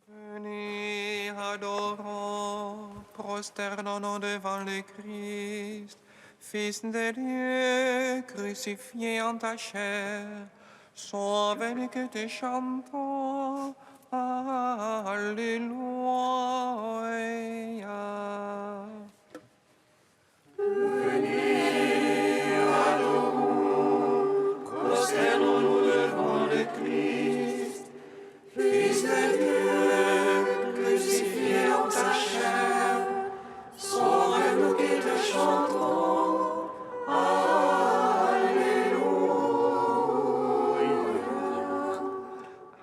Venez, adorons, prosternons-nous devant le Christ, Fils de Dieu, crucifié en ta chair. Sauve-nous que te chantons. Alléluia. Venez, adorons, prosternons-nous devant le Christ, Fils de Dieu, crucifié en ta chair. Sauve-nous qui te chantons. Alléluia.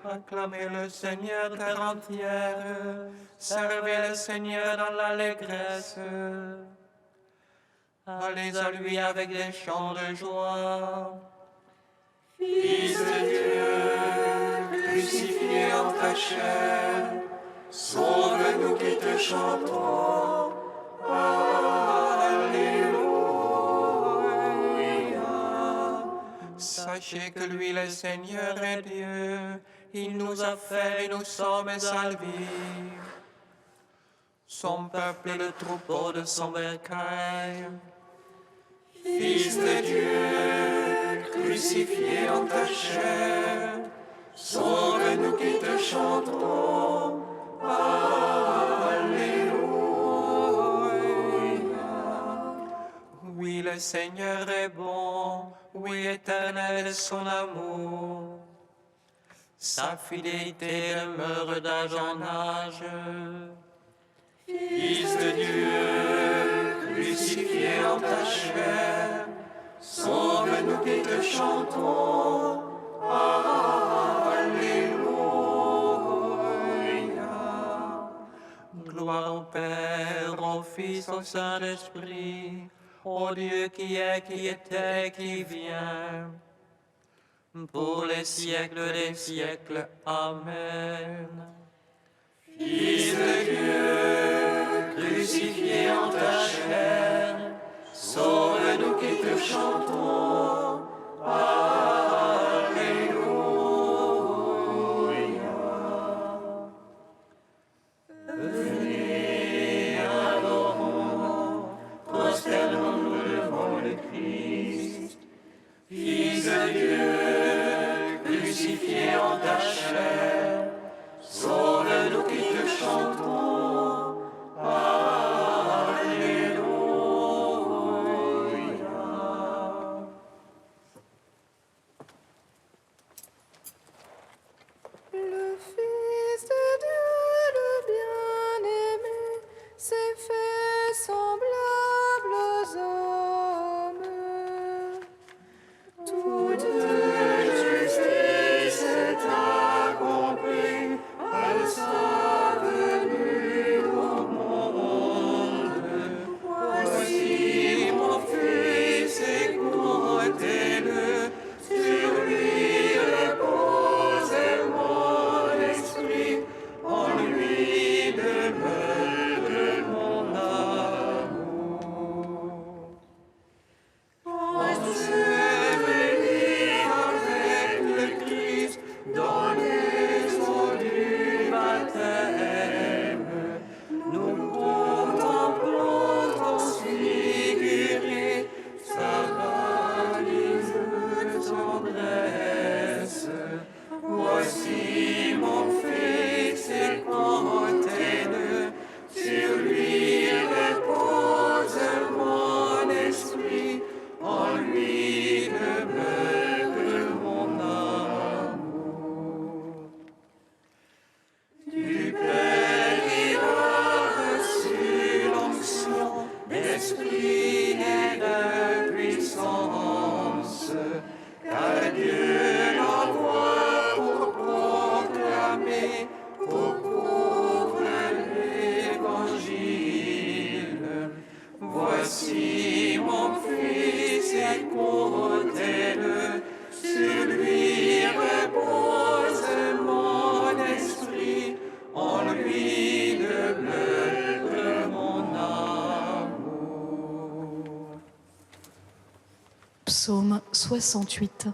Acclamez le Seigneur terre entière, servez le Seigneur dans l'allégresse. Allez à lui avec des chants de joie. Fils de Dieu, crucifié en ta chair, sauve-nous qui te chantons. Alléluia. Sachez que lui, le Seigneur, est Dieu. Il nous a fait et nous sommes salvis. Son peuple est le troupeau de son bercail. Fils de Dieu, crucifié en ta chair, sauve-nous qui te chantons. Alléluia. Oui, le Seigneur est bon. Oui, éternel est son amour. Sa fidélité demeure d'âge en âge. Fils de Dieu, crucifié en ta chair, sauve-nous qui te chantons. Alléluia. Gloire au Père, au Fils, au Saint-Esprit, au Dieu qui est, qui était, qui vient, pour les siècles des siècles. Amen. Fils de Dieu, crucifié en ta chair, sauve-nous qui te chantons. Alléluia. Venez, adorons, prosternons-nous devant le Christ, Fils de Dieu, crucifié en ta chair, sauve-nous qui te chantons. Alléluia. Le Fils de Dieu, le bien-aimé, s'est fait semblable aux hommes. Toute justice est accomplie à sa venue au monde. Voici mon Fils, écoutez-le, sur lui repose mon esprit, en lui demeure mon amour. Ensevelis avec le Christ dans les eaux du baptême, nous contemplons transfigurés sa valise de tendresse. Voici mon Fils, écoutez-le, sur lui repose mon esprit, en lui demeure mon amour. Du Père il a reçu l'onction d'esprit et de puissance, car Dieu l'envoie pour proclamer, pour couvrir l'évangile. Voici mon Fils, écoutez-le, sur lui repose mon esprit, en lui demeure mon amour. Psaume 68.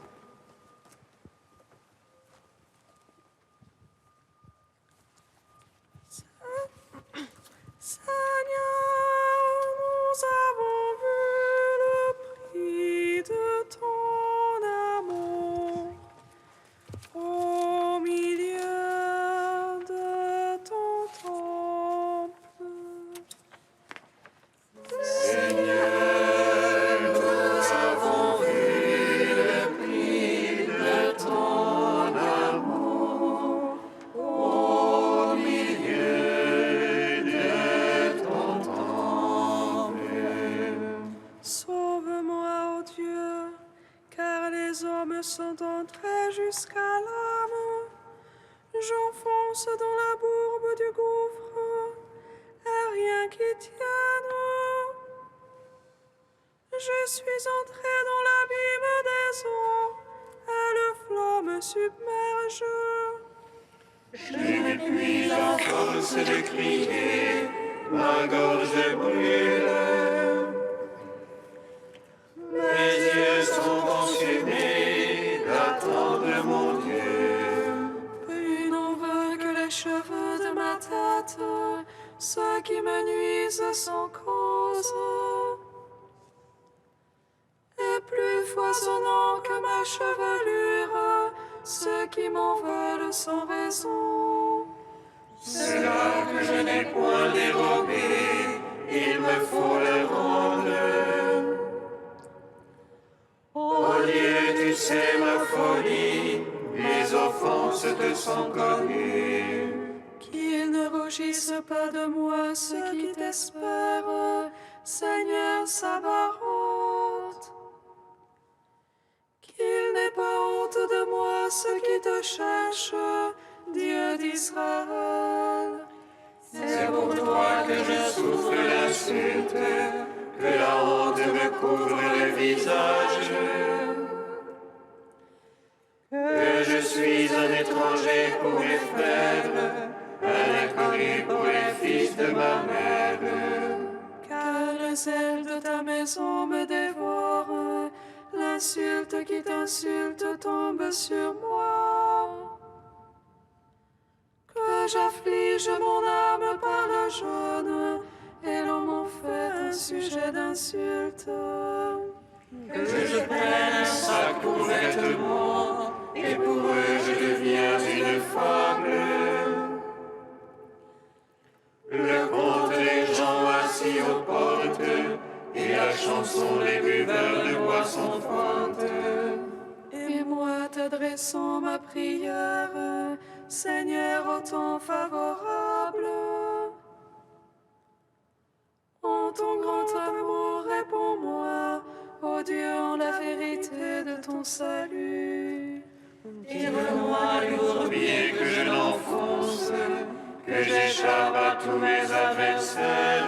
J'enfonce dans la bourbe du gouffre, à rien qui tienne. Je suis entré dans l'abîme des eaux, et le flot me submerge. Je n'épuise à force de crier, ma gorge brûle. Mes yeux sont consumés d'attendre mon Dieu. Plus nombreux que les cheveux de ma tête, ceux qui me nuisent sans cause. Et plus foisonnant que ma chevelure, ceux qui m'en veulent sans raison. C'est là que je n'ai point dérobé, il me faut le rendre. Oh Dieu, tu sais ma folie, mes offenses te sont connues. Qu'ils ne rougissent pas de moi ceux qui t'espèrent, Seigneur Sabaoth. Qu'il n'ait pas honte de moi ceux qui te cherchent, Dieu d'Israël. C'est pour toi que je souffre l'insulte, que la honte me couvre le visage. Que je suis un étranger pour les frères, un inconnu pour les fils de ma mère. Car le zèle de ta maison me dévore, l'insulte qui t'insulte tombe sur moi. Que j'afflige mon âme par le jeûne, et l'on m'en fait un sujet d'insulte. Que je prenne un sac pour vêtements, et pour eux je deviens une fable. Le conte des gens assis aux portes, et la chanson des buveurs de boissons fortes. Et moi t'adressant ma prière, Seigneur, au temps favorable. En ton grand amour, réponds-moi, ô Dieu, en la vérité de ton salut. Tire-moi du bourbier que je l'enfonce, que j'échappe à tous mes adversaires.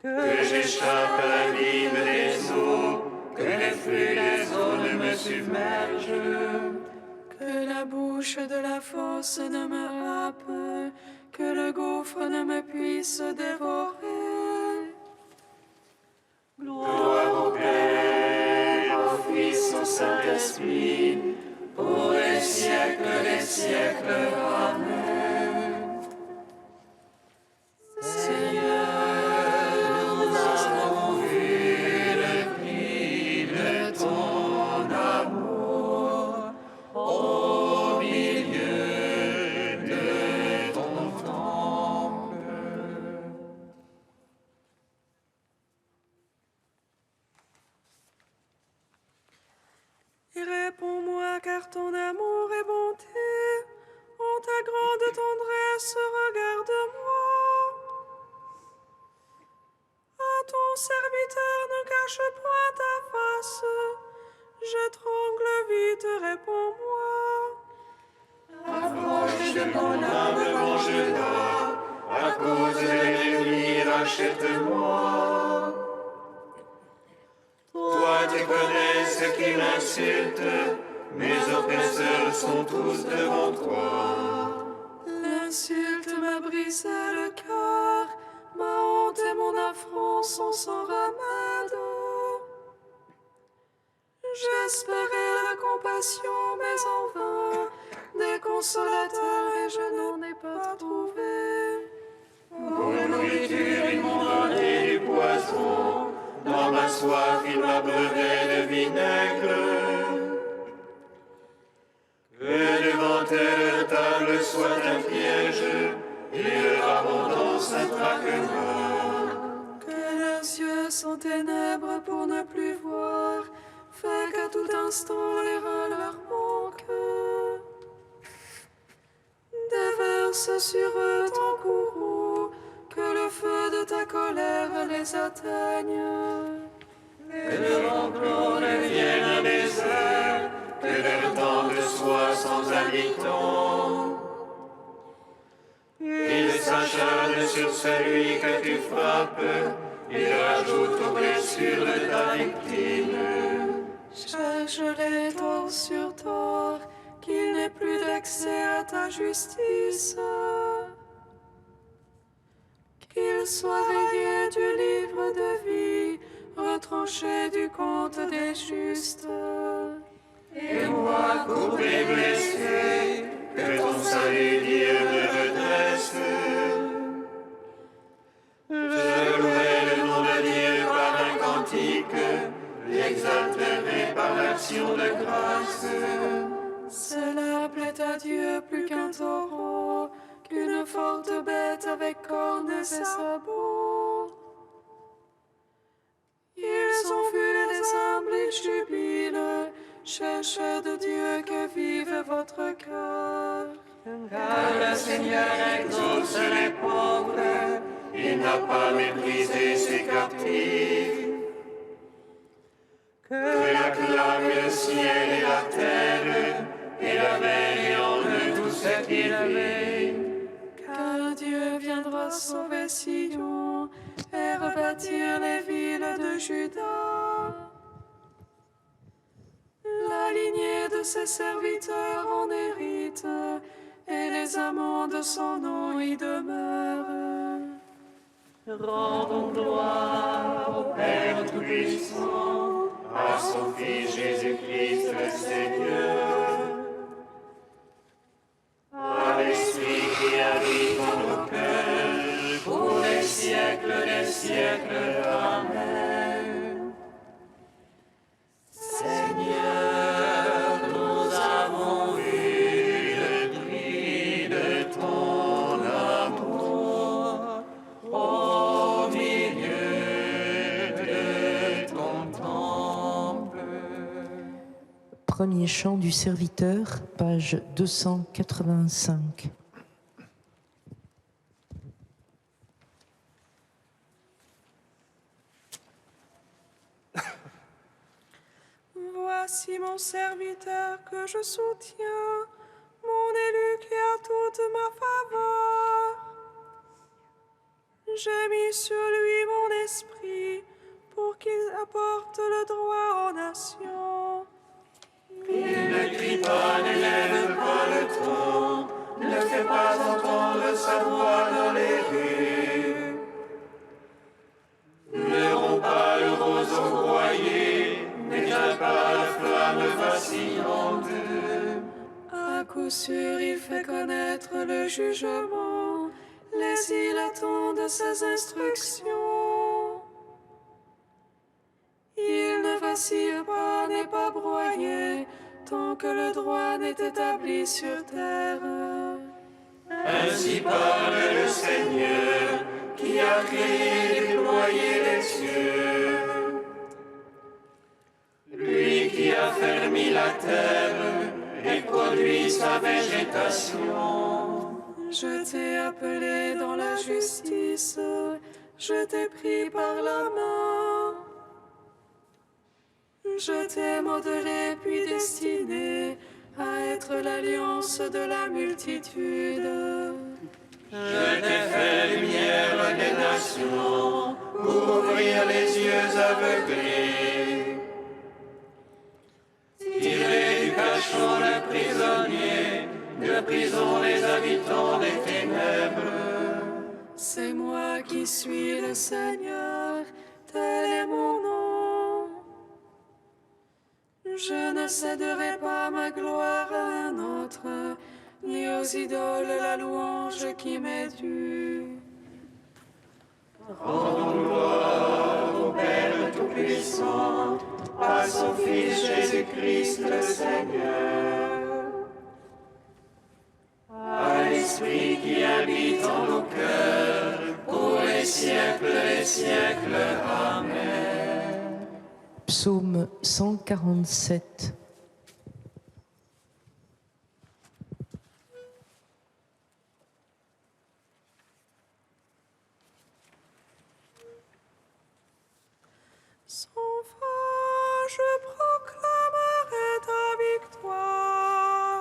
Que j'échappe à l'abîme des eaux, que les flux des eaux ne me submergent. Que la bouche de la fosse ne me happe, que le gouffre ne me puisse dévorer. Gloire au Père, au Fils, au Saint-Esprit, pour les siècles des siècles. Amen. Seigneur, nous avons vu le prix de ton amour au milieu de ton temple. Et réponds-moi, car ton amour est bonté. En ta grande tendresse, regarde-moi. À ton serviteur, ne cache point ta face. Je tremble vite, réponds-moi. Approche de mon âme quand je dors, à cause de l'ennemi, rachète-moi. Toi, tu connais ce qui m'insulte, mes oppresseurs sont tous devant toi. L'insulte m'a brisé le cœur, ma honte et mon affront sont sans remède. J'espérais la compassion, mais en vain, des consolateurs et je n'en ai pas trouvé. Pour la nourriture, ils m'ont donné du poison, dans ma soif, ils m'abreuvèrent de vinaigre. Que devant eux leur table soit un piège, et leur abondance un traquenard. Que leurs yeux sont ténèbres pour ne plus voir, fait qu'à tout instant les reins leur manquent. Déverse sur eux ton courroux, que le feu de ta colère les atteigne. Que leur enclos devienne un désert, que leur temps de soit sans habitant. Il s'acharne sur celui que tu frappes, il ajoute aux blessures de ta victime. Cherche les torts sur tort, qu'il n'ait plus d'accès à ta justice. Qu'il soit rayé du livre de vie, retranché du compte des justes. Et moi, coupé, blessé, que ton salut, Dieu, me redresse. Je louerai le nom de Dieu par un cantique, l'exalterai par l'action de grâce. Cela plaît à Dieu plus qu'un taureau, qu'une forte bête avec cornes et sabots. Ils ont vu les humbles et jubilent, cherchent de Dieu que vive votre cœur. Car le Seigneur exauce les pauvres, il n'a pas méprisé ses captifs. Que l'acclame le ciel et la terre, et la mer et en eux tout ce qui règne. Car Dieu viendra sauver Sion et rebâtir les villes de Juda. La lignée de ses serviteurs en hérite, et les amants de son nom y demeurent. Rendons gloire au Père Tout-Puissant, à son Fils Jésus-Christ le Seigneur, à l'Esprit qui habite en nos cœurs, pour les siècles des siècles. Amen. Seigneur, nous avons vu le prix de ton amour au milieu de ton temple. Premier chant du serviteur, page 285. Voici mon serviteur que je soutiens, mon élu qui a toute ma faveur. J'ai mis sur lui mon esprit pour qu'il apporte le droit aux nations. Il ne crie pas, n'élève pas le ton, ne fait pas entendre sa voix dans les rues. Ne rompt pas le roseau broyé, n'éteint pas la flamme vacillante. À coup sûr, il fait connaître le jugement, les îles attendent ses instructions. Il ne vacille pas, n'est pas broyé, tant que le droit n'est établi sur terre. Ainsi parle le Seigneur, qui a créé et déployé les cieux. Lui qui a fermi la terre et produit sa végétation. Je t'ai appelé dans la justice, je t'ai pris par la main. Je t'ai modelé puis destiné à être l'alliance de la multitude. Je t'ai fait lumière des nations, pour ouvrir les yeux aveuglés. Tirer du cachot le prisonnier, de prison les habitants des ténèbres. C'est moi qui suis le Seigneur, tel est mon nom. Je ne céderai pas ma gloire à un autre, ni aux idoles la louange qui m'est due. Rendons gloire au Père Tout-Puissant, à son Fils Jésus-Christ le Seigneur, à l'Esprit qui habite en nos cœurs, pour les siècles des siècles. Amen. Psaume 147. Sans fin, je proclamerai ta victoire.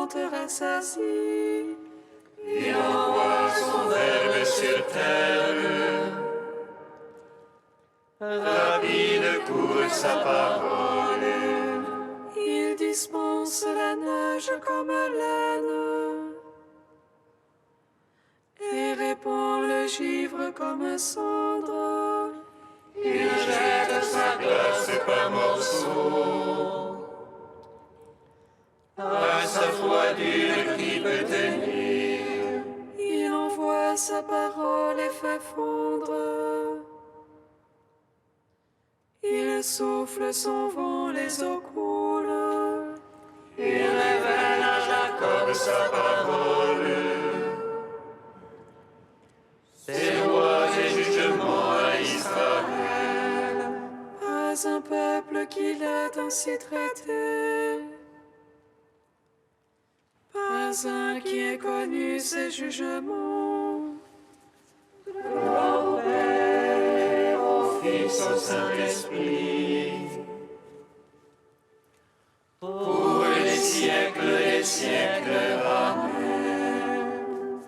ardente rassasie. Il envoie son verbe sur terre. Rapide court sa parole. Il dispense la neige comme laine et répand le givre comme cendre. Il jette sa glace par morceaux. À sa foi dure qui peut tenir. Il envoie sa parole et fait fondre. Il souffle son vent, les eaux coulent. Il révèle à Jacob sa parole. Ses lois et jugements à Israël. Pas un peuple qui l'ait ainsi traité. Pas un qui ait connu ses jugements. Gloire au Père, au Fils, au Saint-Esprit. Pour les siècles des siècles. Amen.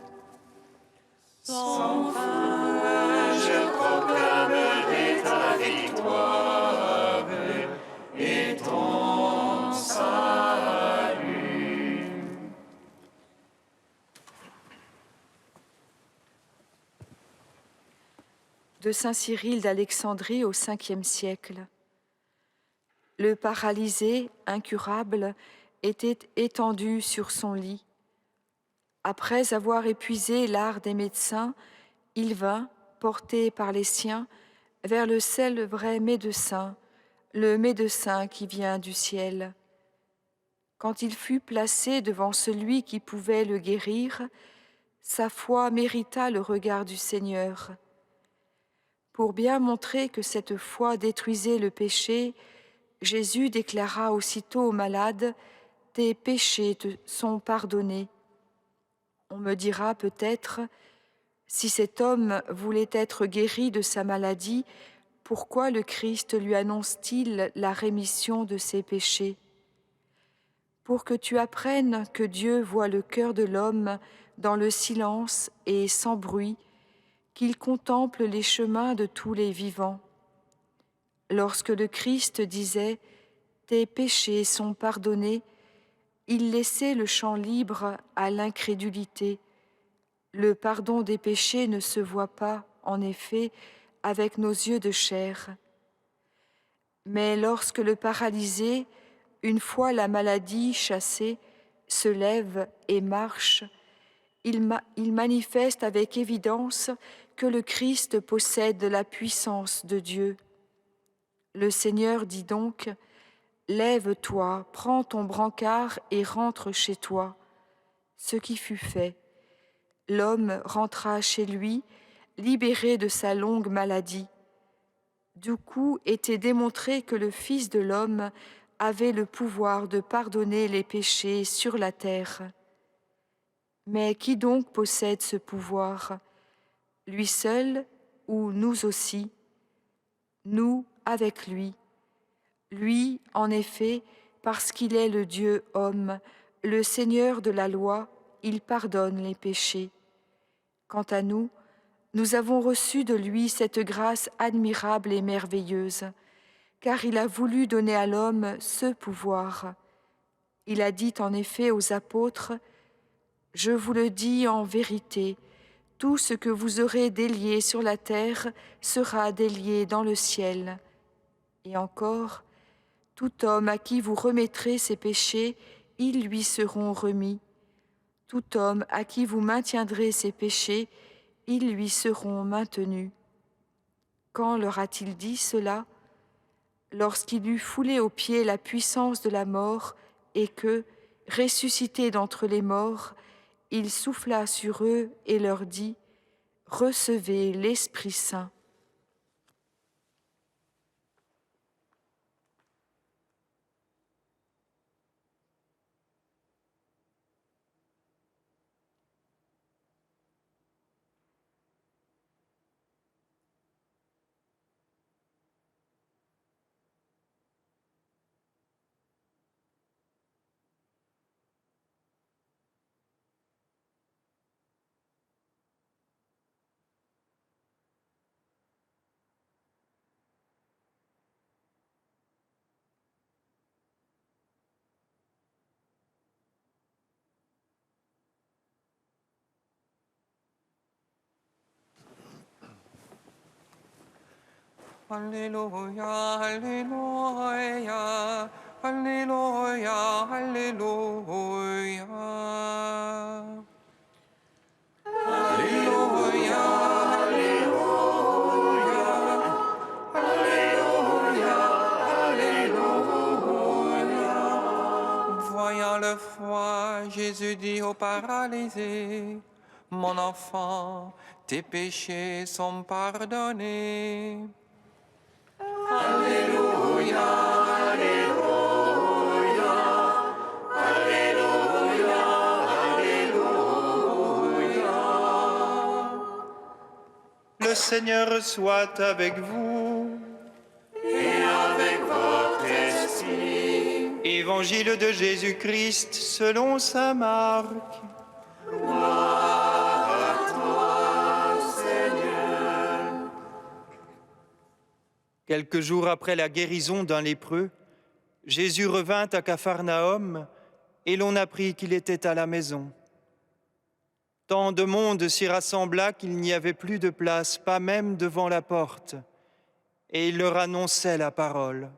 Sans fin, je proclamerai ta victoire et ton salut. De saint Cyril d'Alexandrie au 5e siècle. Le paralysé, incurable, était étendu sur son lit. Après avoir épuisé l'art des médecins, il vint, porté par les siens, vers le seul vrai médecin, le médecin qui vient du ciel. Quand il fut placé devant celui qui pouvait le guérir, sa foi mérita le regard du Seigneur. Pour bien montrer que cette foi détruisait le péché, Jésus déclara aussitôt au malade « Tes péchés te sont pardonnés ». On me dira peut-être, si cet homme voulait être guéri de sa maladie, pourquoi le Christ lui annonce-t-il la rémission de ses péchés ? Pour que tu apprennes que Dieu voit le cœur de l'homme dans le silence et sans bruit, qu'il contemple les chemins de tous les vivants. Lorsque le Christ disait « Tes péchés sont pardonnés », il laissait le champ libre à l'incrédulité. Le pardon des péchés ne se voit pas, en effet, avec nos yeux de chair. Mais lorsque le paralysé, une fois la maladie chassée, se lève et marche, il manifeste avec évidence que le Christ possède la puissance de Dieu. Le Seigneur dit donc « Lève-toi, prends ton brancard et rentre chez toi ». Ce qui fut fait. L'homme rentra chez lui, libéré de sa longue maladie. Du coup était démontré que le Fils de l'homme avait le pouvoir de pardonner les péchés sur la terre. Mais qui donc possède ce pouvoir ? Lui seul ou nous aussi ? Nous avec lui. Lui, en effet, parce qu'il est le Dieu homme, le Seigneur de la loi, il pardonne les péchés. Quant à nous, nous avons reçu de lui cette grâce admirable et merveilleuse, car il a voulu donner à l'homme ce pouvoir. Il a dit en effet aux apôtres « Je vous le dis en vérité, tout ce que vous aurez délié sur la terre sera délié dans le ciel. » Et encore, « Tout homme à qui vous remettrez ses péchés, ils lui seront remis. Tout homme à qui vous maintiendrez ses péchés, ils lui seront maintenus. » Quand leur a-t-il dit cela ? Lorsqu'il eut foulé aux pieds la puissance de la mort et que, ressuscité d'entre les morts, il souffla sur eux et leur dit « Recevez l'Esprit Saint. » Alléluia, Alléluia, Alléluia, Alléluia. Alléluia, Alléluia, Alléluia, Alléluia. Voyant le froid, Jésus dit au paralysé, mon enfant, tes péchés sont pardonnés. Alléluia, Alléluia, Alléluia, Alléluia. Le Seigneur soit avec vous. Et avec votre esprit. Évangile de Jésus-Christ selon saint Marc. Gloire à toi, Seigneur. Quelques jours après la guérison d'un lépreux, Jésus revint à Capharnaüm et l'on apprit qu'il était à la maison. Tant de monde s'y rassembla qu'il n'y avait plus de place, pas même devant la porte, et il leur annonçait la parole.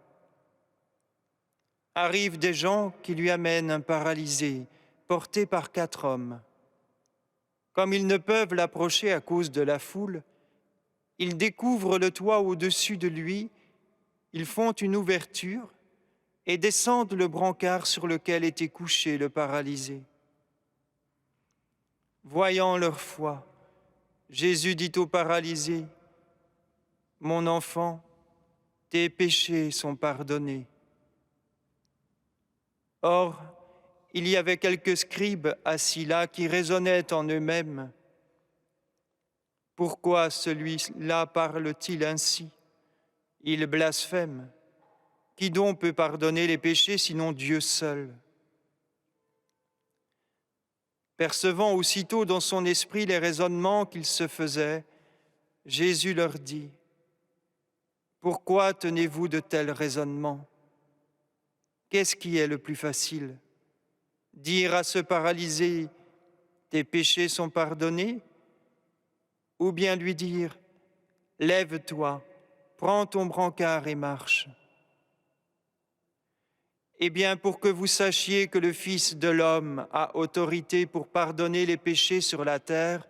Arrivent des gens qui lui amènent un paralysé, porté par 4 hommes. Comme ils ne peuvent l'approcher à cause de la foule, ils découvrent le toit au-dessus de lui, ils font une ouverture et descendent le brancard sur lequel était couché le paralysé. Voyant leur foi, Jésus dit au paralysé, « Mon enfant, tes péchés sont pardonnés. » Or, il y avait quelques scribes assis là qui raisonnaient en eux-mêmes. Pourquoi celui-là parle-t-il ainsi? Il blasphème. Qui donc peut pardonner les péchés sinon Dieu seul? Percevant aussitôt dans son esprit les raisonnements qu'ils se faisaient, Jésus leur dit, « Pourquoi tenez-vous de tels raisonnements? Qu'est-ce qui est le plus facile? Dire à ce paralysé, « Tes péchés sont pardonnés » ou bien lui dire, « Lève-toi, prends ton brancard et marche. » Eh bien, pour que vous sachiez que le Fils de l'homme a autorité pour pardonner les péchés sur la terre,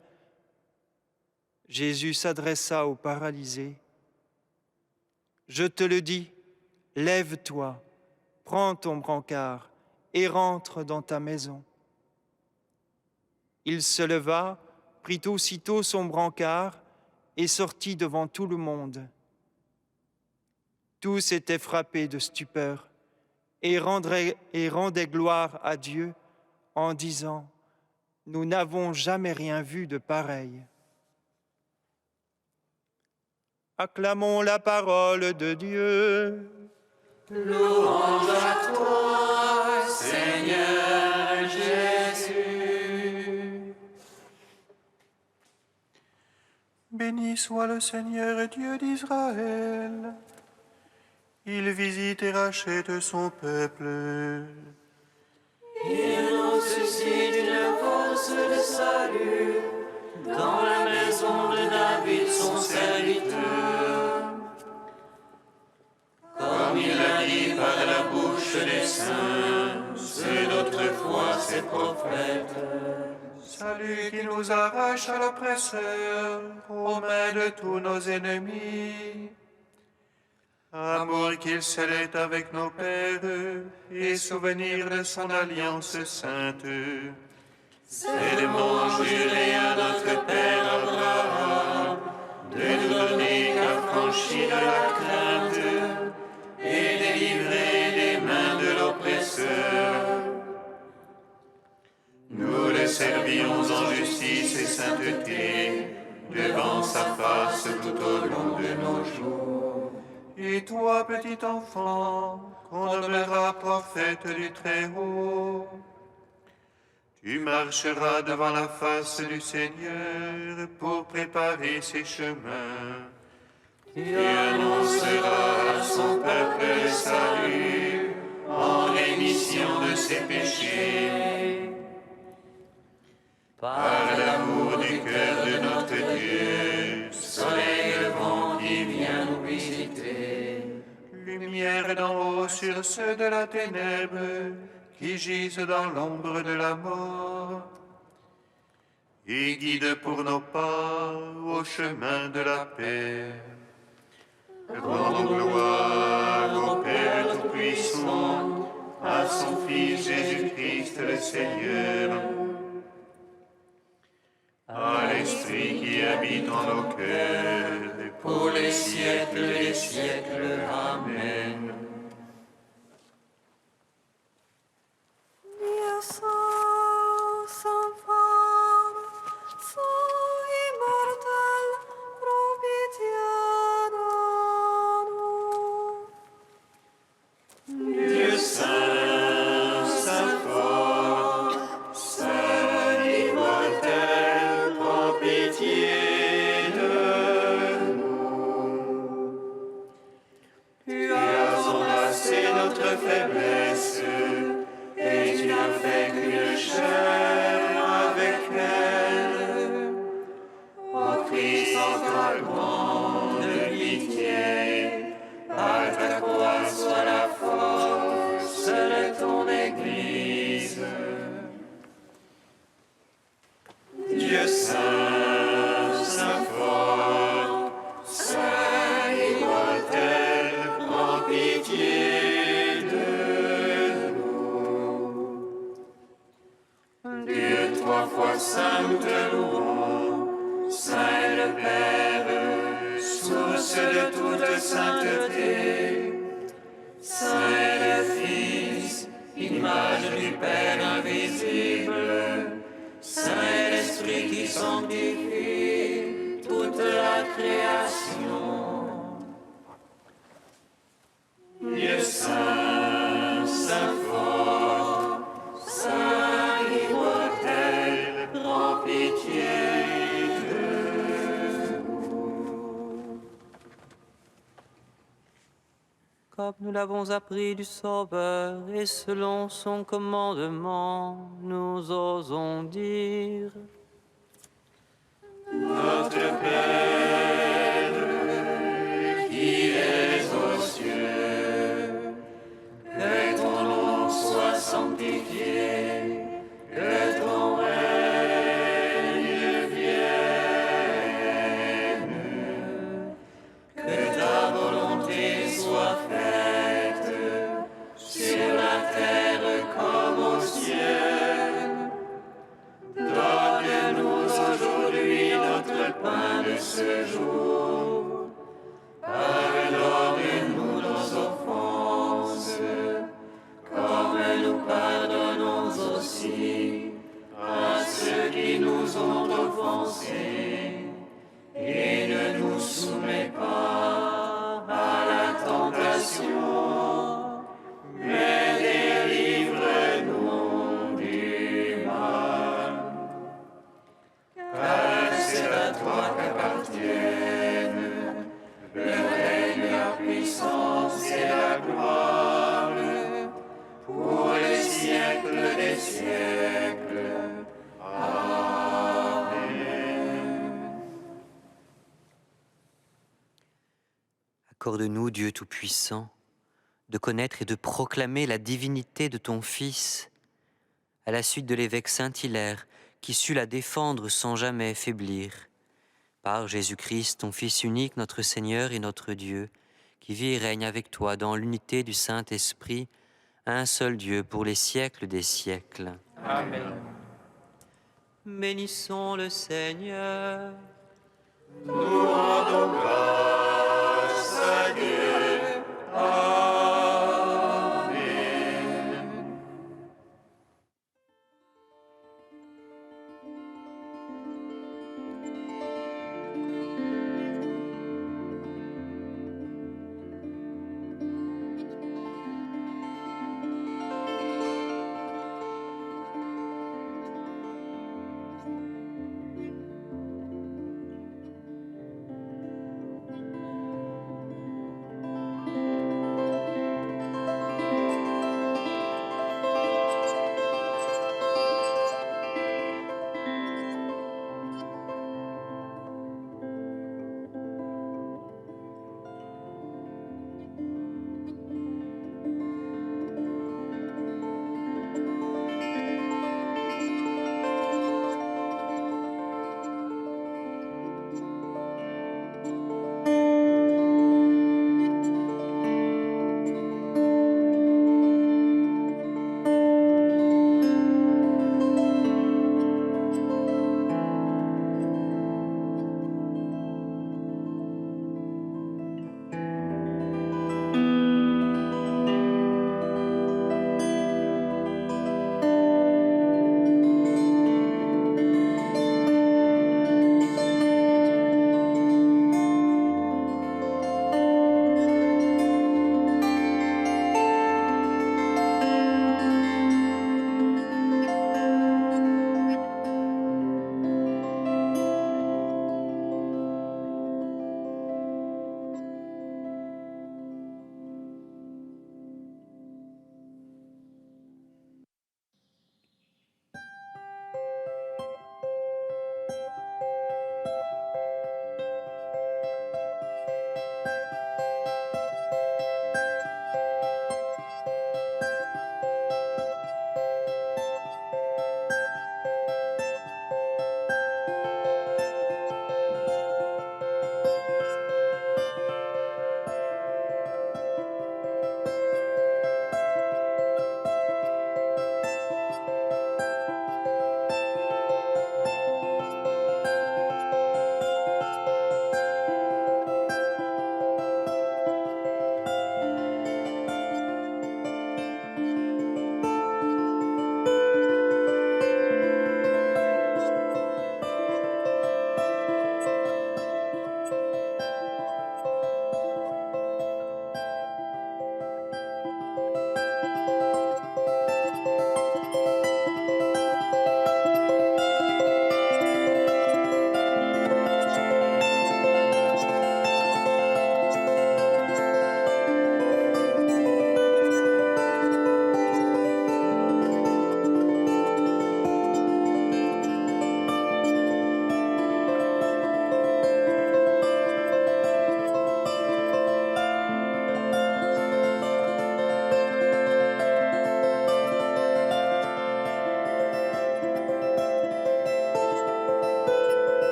Jésus s'adressa au paralysé. « Je te le dis, lève-toi, prends ton brancard et rentre dans ta maison. » Il se leva, prit aussitôt son brancard et sortit devant tout le monde. Tous étaient frappés de stupeur et rendaient gloire à Dieu en disant « Nous n'avons jamais rien vu de pareil. » Acclamons la parole de Dieu. Louange à toi, Seigneur Jésus. Béni soit le Seigneur Dieu d'Israël. Il visite et rachète son peuple. Il nous suscite une force de salut dans la maison de David, son serviteur. Comme il l'a dit par la bouche des saints, ceux d'autrefois, ses prophètes. Salut qui nous arrache à l'oppresseur, aux mains de tous nos ennemis. Amour qu'il scellait avec nos pères, et souvenir de son alliance sainte. Serment juré à notre Père Abraham, de nous donner qu'affranchis de la crainte, et délivrer des mains de l'oppresseur. Nous le servions en justice et sainteté, devant sa face tout au long de nos jours. Et toi, petit enfant, qu'on nommera prophète du Très-Haut, tu marcheras devant la face du Seigneur pour préparer ses chemins. Tu annonceras à son peuple le salut en rémission de ses péchés. Par l'amour du cœur de notre Dieu, soleil levant qui vient nous visiter. lumière d'en haut sur ceux de la ténèbre qui gisent dans l'ombre de la mort. Et guide pour nos pas au chemin de la paix. Rendons gloire au Père Tout-Puissant, à son Fils Jésus-Christ le Seigneur, à l'Esprit qui habite en nos cœurs, pour les siècles des siècles. Amen. Dieu saint, saint fort, saint immortel, prends pitié de nous. Dieu saint, saint fort, saint immortel, prends pitié de nous. Tu as embrassé notre faiblesse, et tu as fait qu'une chair avec elle. Ô Christ, en ta grande pitié, à ta croix soit la force de ton Église. Dieu saint, saint fort, saint immortel, prends pitié de nous. Dieu trois fois saint, nous te louons, saint le Père, source de toute sainteté, saint le Fils, image du Père invisible, saint l'Esprit qui sanctifie toute la création. Dieu saint, saint fort, saint immortel, prends pitié de nous. Comme nous l'avons appris du Sauveur et selon son commandement, nous osons dire: Notre Père, qui es aux cieux, que ton nom soit sanctifié, que ton règne vienne, que ta volonté soit faite sur la terre comme au ciel. Donne-nous aujourd'hui notre pain de ce jour. Pardonne-nous nos offenses, comme nous pardonnons aussi à ceux qui nous ont offensés. Et ne nous soumets pas à la tentation, mais délivre-nous du mal. Car c'est à toi qu'appartiennent le règne, la puissance et la gloire, pour les siècles des siècles. Amen. Accorde-nous, Dieu Tout-Puissant, de connaître et de proclamer la divinité de ton Fils, à la suite de l'évêque Saint-Hilaire, qui sut la défendre sans jamais faiblir. Par Jésus-Christ, ton Fils unique, notre Seigneur et notre Dieu, qui vit et règne avec toi dans l'unité du Saint-Esprit, un seul Dieu pour les siècles des siècles. Amen. Bénissons le Seigneur. Nous rendons grâce